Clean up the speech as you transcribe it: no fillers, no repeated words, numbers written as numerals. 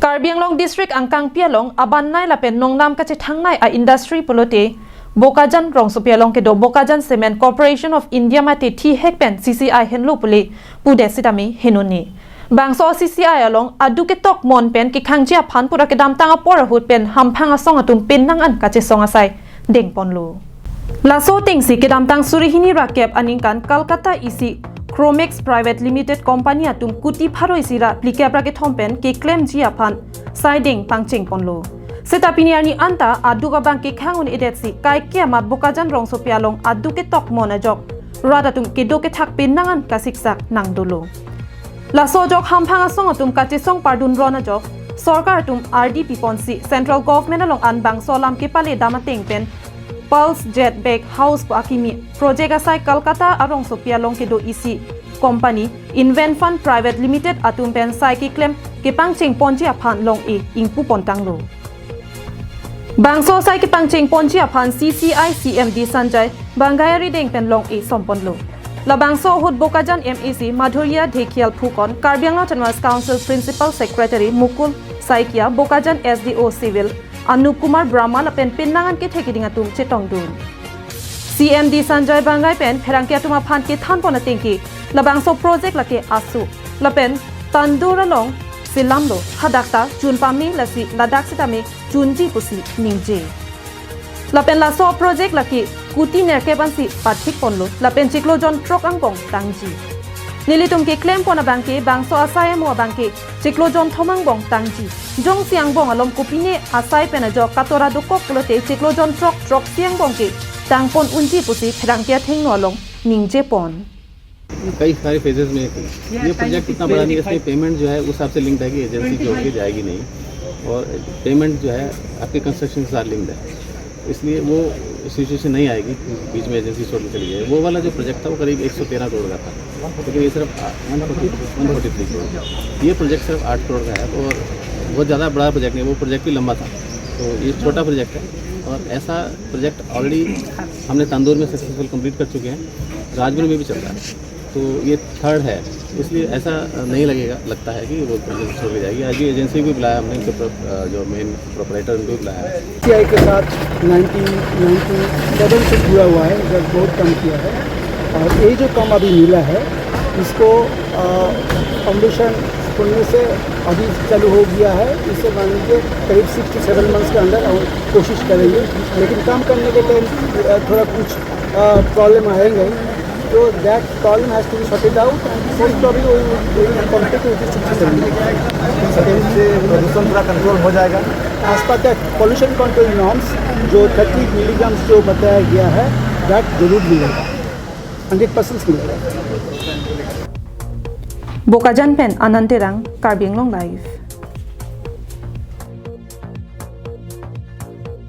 Karbi Anglong District Angkang Pialong aban nai la pen nongnam ka che thangnai a industry polote Bokajan rong so pialong ke do Bokajan Cement Corporation of India mate thi hek pen CCI henlo pule pude sitami henuni bangso CCI along adu ke tok mon pen ki khangjia phan pura ke dam tanga por hut pen hamphanga song atum pen nang an ka che song asai deng ponlu la so ting si ke dam tang surihini rakep aningkan Kolkata isi Chromex Private Limited Company atum kuti pharoi sira plikapra ke thompen ke claim jia phan siding pangching ponlo seta piniani anta aduga bang ke khangun edetsi kai ke ma Bokajan rong so pialong adu ke tok mona jok rada tum ke do ke thak pin nangan ka siksak nang dolo la so jok hamphanga song atum ka che song pardun rona jok sarkar tum RDP ponsi central government along an bang solam ke pale dama teng pen Pulse Jet Bag House po akimi project asai Kolkata arong so pialong ke do isi company Invent Fund Private Limited atum pen sai ki claim ke pangching ponji aphan long e ingpu pontang lo bangso sai ki pangching ponji aphan CCI CMD Sanjay bangayari deng pen long e sompon lo la bangso hut Bokajan MEC Madhurya Dhekial Phukon Karbi Anglong Autonomous Council Principal Secretary Mukul Saikia Bokajan SDO Civil Anup Kumar Brahma la pen pinangan ke thekidinga tum chetong dun CMD Sanjay Bangai pen pherangkia tuma phan ke than pona tengki la bangso project la ke asu la pen tandura long silamlo hadakta jun pami la si ladak sitame junji pusi ningje la pen la so project la ke kuti ner ke bansi pathik ponlo la pen chiklo jon trok angkong tangji nilitum ke claim pona bangke bangso asai mo bangke chiklo jon thomang bong tangji jong siang bong alom kupine asai pena jo katora dukok pulote chiklo jon trok siang bong ke tangpon unji pusi pherangkia thengno along ningje pon कई सारे phases में ये project इतना बड़ा नहीं है, इसमें payment जो है उस हिसाब से लिंक्ड है कि एजेंसी जोड़ के जाएगी नहीं और पेमेंट जो है आपके कंस्ट्रक्शन के साथ लिंक्ड है, इसलिए वो सिचुएशन नहीं आएगी बीच में एजेंसी छोड़ के चली जाए। वो वाला जो प्रोजेक्ट था वो करीब 113 करोड़ का था, लेकिन ये सिर्फ 143 करोड़, ये प्रोजेक्ट सिर्फ 8 करोड़ का है और बहुत ज़्यादा बड़ा प्रोजेक्ट नहीं, वो प्रोजेक्ट भी लंबा था, तो ये छोटा प्रोजेक्ट है। और ऐसा प्रोजेक्ट ऑलरेडी हमने तंदूर में सक्सेसफुल कंप्लीट कर चुके हैं, राजगुरु में भी चल रहा है, तो ये थर्ड है, इसलिए ऐसा नहीं लगता है कि वो छोड़ के जाएगी। आज भी एजेंसी भी बुलाया हमने, जो मेन प्रोपराइटर उनको भी बुलाया है। CCI के साथ 1997 से जुड़ा हुआ है, जब बहुत कम किया है और ये जो काम अभी मिला है इसको फाउंडेशन खुलने से अभी चालू हो गया है, इससे मान लीजिए करीब 6 से 7 मंथ्स के अंदर हम कोशिश करेंगे, लेकिन काम करने के टाइम थोड़ा कुछ प्रॉब्लम आएंगे, तो that problem has to be sorted out and most probably will complete with 6 से 7 मंथ्स से प्रदूषण पूरा कंट्रोल हो जाएगा। As per the pollution control norms जो 30 मिलीग्राम जो बताया गया है दैट जरूर मिलेगा, 100% मिलेगा। Bokajan pen Ananterang Karbi Anglong Live